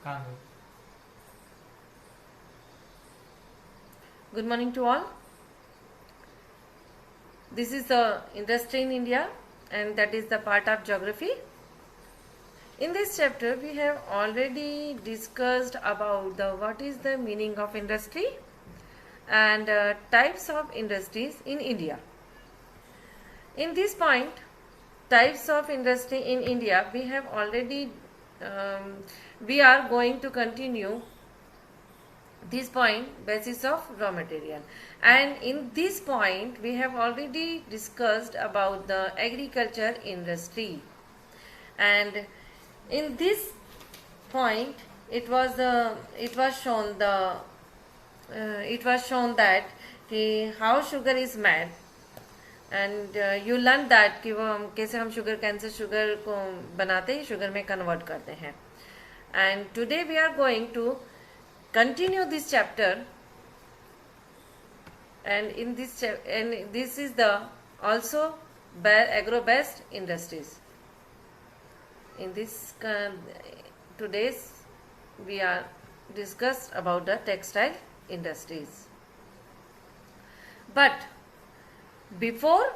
Kanu. Good morning to all. This is the industry in India, and that is the part of geography. In this chapter, we have already discussed about the what is the meaning of industry and types of industries in India. In this point, types of industry in India, we have already we are going to continue this point basis of raw material, and in this point we have already discussed about the agriculture industry, and in this point it was shown that how sugar is made, and you learn that कि वो कैसे हम sugar can say sugar को बनाते हैं, sugar में convert करते हैं. And today we are going to continue this chapter, and in this is the also agro based industries. In this today's we are discussed about the textile industries. But before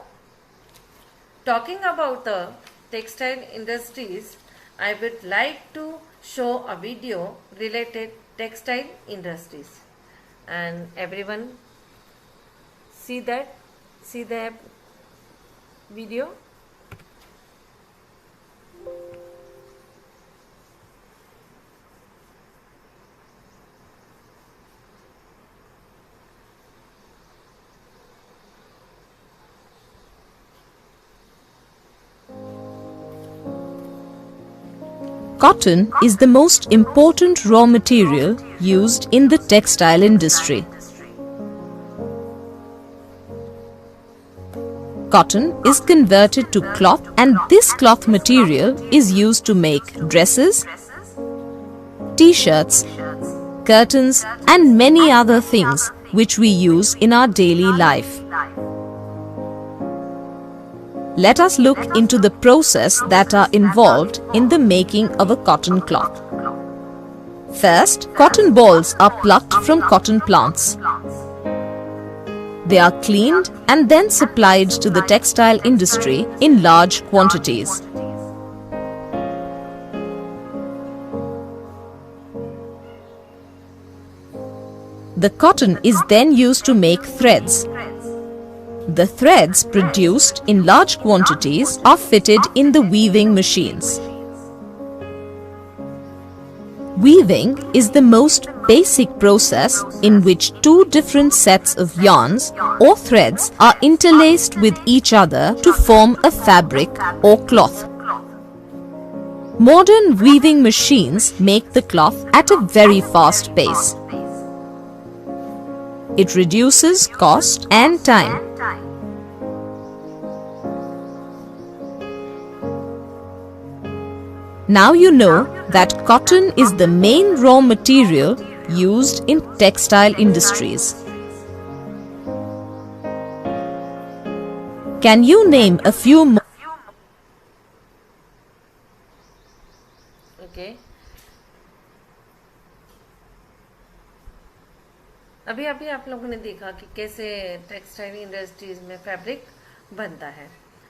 talking about the textile industries, I would like to show a video related textile industries, and everyone see the video. Cotton is the most important raw material used in the textile industry. Cotton is converted to cloth, and this cloth material is used to make dresses, t-shirts, curtains, and many other things which we use in our daily life. Let us look into the process that are involved in the making of a cotton cloth. First, cotton balls are plucked from cotton plants. They are cleaned and then supplied to the textile industry in large quantities. The cotton is then used to make threads. The threads produced in large quantities are fitted in the weaving machines. Weaving is the most basic process in which two different sets of yarns or threads are interlaced with each other to form a fabric or cloth. Modern weaving machines make the cloth at a very fast pace. It reduces cost and time. Now you know that cotton is the main raw material used in textile industries. Can you name a few more? Okay. अभी आप लोगों ने देखा कि कैसे textile industries में fabric बनता है.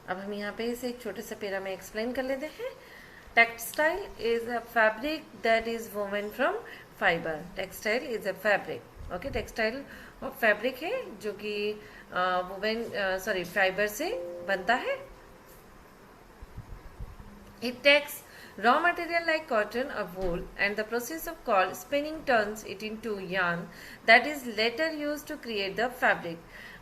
अब हम यहाँ पे इसे एक छोटे से पैरा में एक्सप्लेन कर लेते हैं. Textile is a fabric that is woven from fiber. Textile is a fabric. Okay, textile fabric है जो कि फाइबर से बनता है. It takes raw material like cotton or wool, and the process of called spinning turns it into yarn that is later used to create the fabric.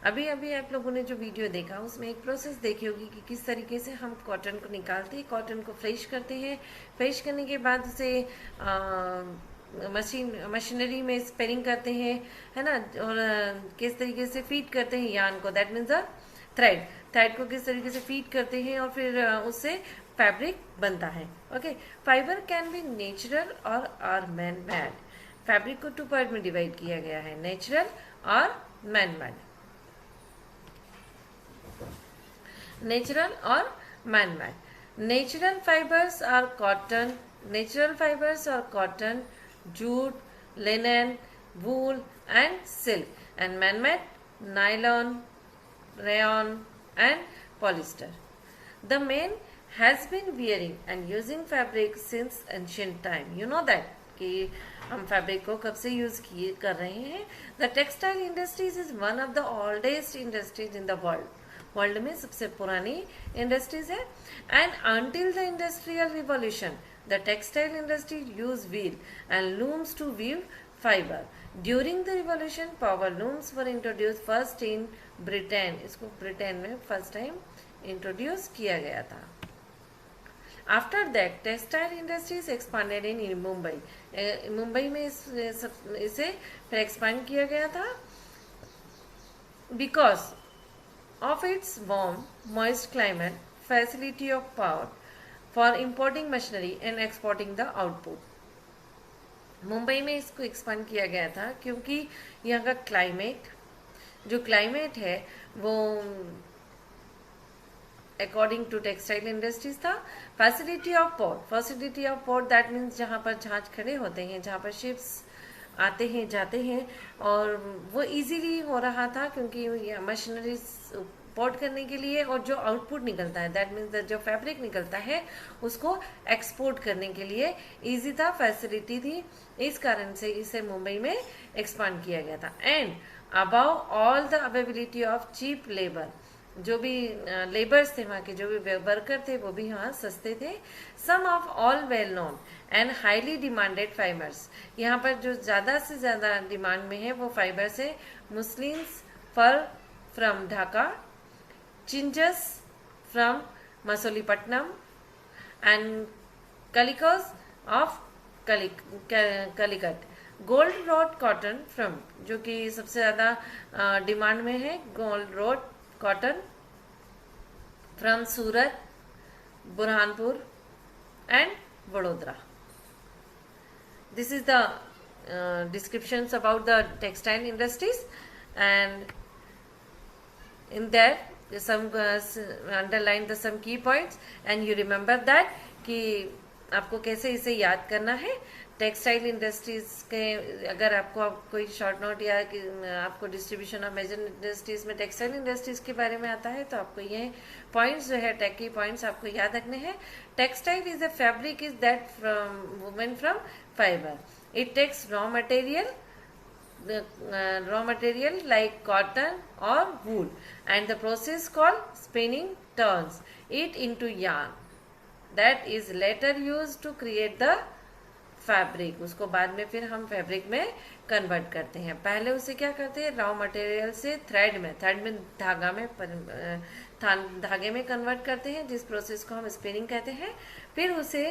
अभी आप लोगों ने जो वीडियो देखा उसमें एक प्रोसेस देखी होगी कि किस तरीके से हम कॉटन को निकालते हैं, कॉटन को फ्रेश करते हैं, फ्रेश करने के बाद उसे मशीनरी में स्पिनिंग करते हैं, है ना, और किस तरीके से फीड करते हैं यार्न को, दैट मीन्स अ थ्रेड को किस तरीके से फीड करते हैं और फिर उससे फैब्रिक बनता है. Okay, fibre can be natural और आर मैन मेड. फैब्रिक को टू पार्ट में डिवाइड किया गया है, नेचुरल और man made. Natural or man-made. Natural fibers are cotton, jute, linen, wool and silk, and man-made nylon, rayon and polyester. The man has been wearing and using fabric since ancient time. You know that कि हम fabric को कब से use कर रहे हैं. The textile industries is one of the oldest industries in the world में सबसे पुरानी इंडस्ट्रीज है. And until the industrial revolution the textile industry use wheel and looms to weave fibre. During the revolution power looms were introduce first in Britain. इसको Britain में first time introduce किया गया था. After that, textile industries expanded in Mumbai. Mumbai में इसे फिर expand किया गया था because of its warm, moist climate, facility of power for importing machinery and exporting the output. Mumbai में इसको एक्सपांड किया गया था क्योंकि यहाँ का क्लाइमेट है वो अकॉर्डिंग टू टेक्सटाइल इंडस्ट्रीज था. Facility of port that means जहाँ पर जहाज खड़े होते हैं, जहाँ पर शिप्स आते हैं जाते हैं, और वो इजीली हो रहा था क्योंकि मशीनरी पोर्ट करने के लिए, और जो आउटपुट निकलता है दैट मीन्स जो फैब्रिक निकलता है उसको एक्सपोर्ट करने के लिए इजी था, फैसिलिटी थी. इस कारण से इसे मुंबई में एक्सपांड किया गया था. And above all the availability of cheap labour, जो भी लेबर्स थे वहाँ के, जो भी वर्कर थे वो भी यहाँ सस्ते थे. Some of all well known and highly demanded fibres, यहाँ पर जो ज़्यादा से ज़्यादा डिमांड में है वो फाइबर्स है. Muslins fur from Dhaka, chintzes from Masulipatnam and calicoes of Calicut. Gold road cotton from, जो कि सबसे ज़्यादा डिमांड में है, gold road cotton from Surat, Burhanpur and Vadodara. This is the descriptions about the textile industries, and in that some underline the some key points and you remember that कि आपको कैसे इसे याद करना है. टेक्सटाइल इंडस्ट्रीज के अगर आपको कोई शॉर्ट नोट या आपको डिस्ट्रीब्यूशन ऑफ मेजर इंडस्ट्रीज में टेक्सटाइल इंडस्ट्रीज के बारे में आता है तो आपको ये पॉइंट्स जो है टेक की पॉइंट्स आपको याद रखने हैं. Textile is a fabric is that from woven from fibre. It takes raw material like cotton or wool and the process called spinning turns it into yarn that is later used to create the fabric. उसको बाद में फिर हम fabric में convert करते हैं. पहले उसे क्या करते हैं, रॉ मटेरियल से थ्रेड में धागे में कन्वर्ट करते हैं, जिस प्रोसेस को हम स्पिनिंग कहते हैं. फिर उसे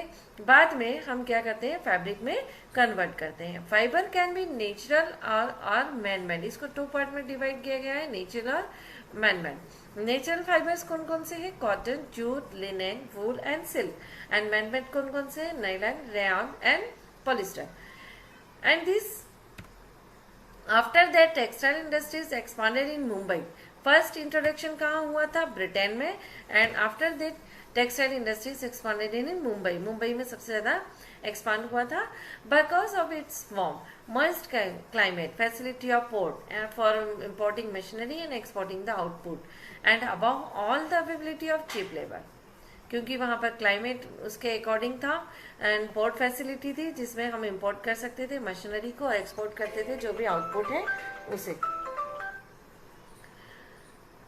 बाद में हम क्या करते हैं, फैब्रिक में कन्वर्ट करते हैं. फाइबर कैन बी नेचुरल और मैन मेड. इसको 2 पार्ट में डिवाइड किया गया है, नेचुरल और मैन मेड. नेचुरल फाइबर्स कौन कौन से हैं, cotton, jute, linen, wool and silk. And man made कौन कौन से हैं, nylon, rayon and polyester. And this after that textile industries expanded in Mumbai. First introduction कहाँ हुआ था, ब्रिटेन में. And after that textile industries expanded in Mumbai. Mumbai में सबसे ज़्यादा expand हुआ था because of its warm, moist climate, facility of port for importing machinery and exporting the output, and above all the availability of cheap labor. क्योंकि वहाँ पर climate उसके according था एंड पोर्ट फैसिलिटी थी जिसमें हम इंपोर्ट कर सकते थे मशीनरी को, एक्सपोर्ट करते थे जो भी आउटपुट है उसे.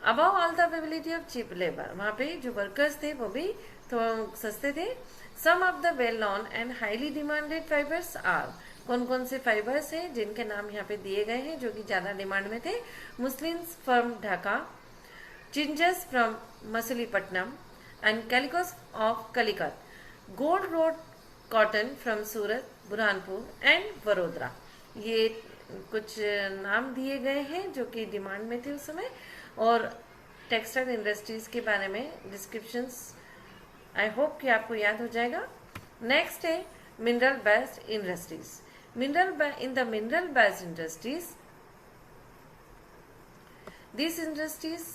Above all the availability of cheap labour, वहाँ पे जो वर्कर्स थे वो भी तो सस्ते थे. Some of the well known and highly demanded fibres are, कौन कौन से फाइबर्स हैं जिनके नाम यहाँ पे दिए गए हैं जो कि ज्यादा डिमांड में थे. Muslins from Dhaka, chintzes from Masulipatnam and calicos of Calicut, gold road cotton from Surat, Burhanpur and Vadodara. ये कुछ नाम दिए गए हैं जो कि डिमांड में थे उस समय. और टेक्सटाइल इंडस्ट्रीज के बारे में डिस्क्रिप्शंस आई होप कि आपको याद हो जाएगा. नेक्स्ट है mineral based industries. In the mineral based industries, these industries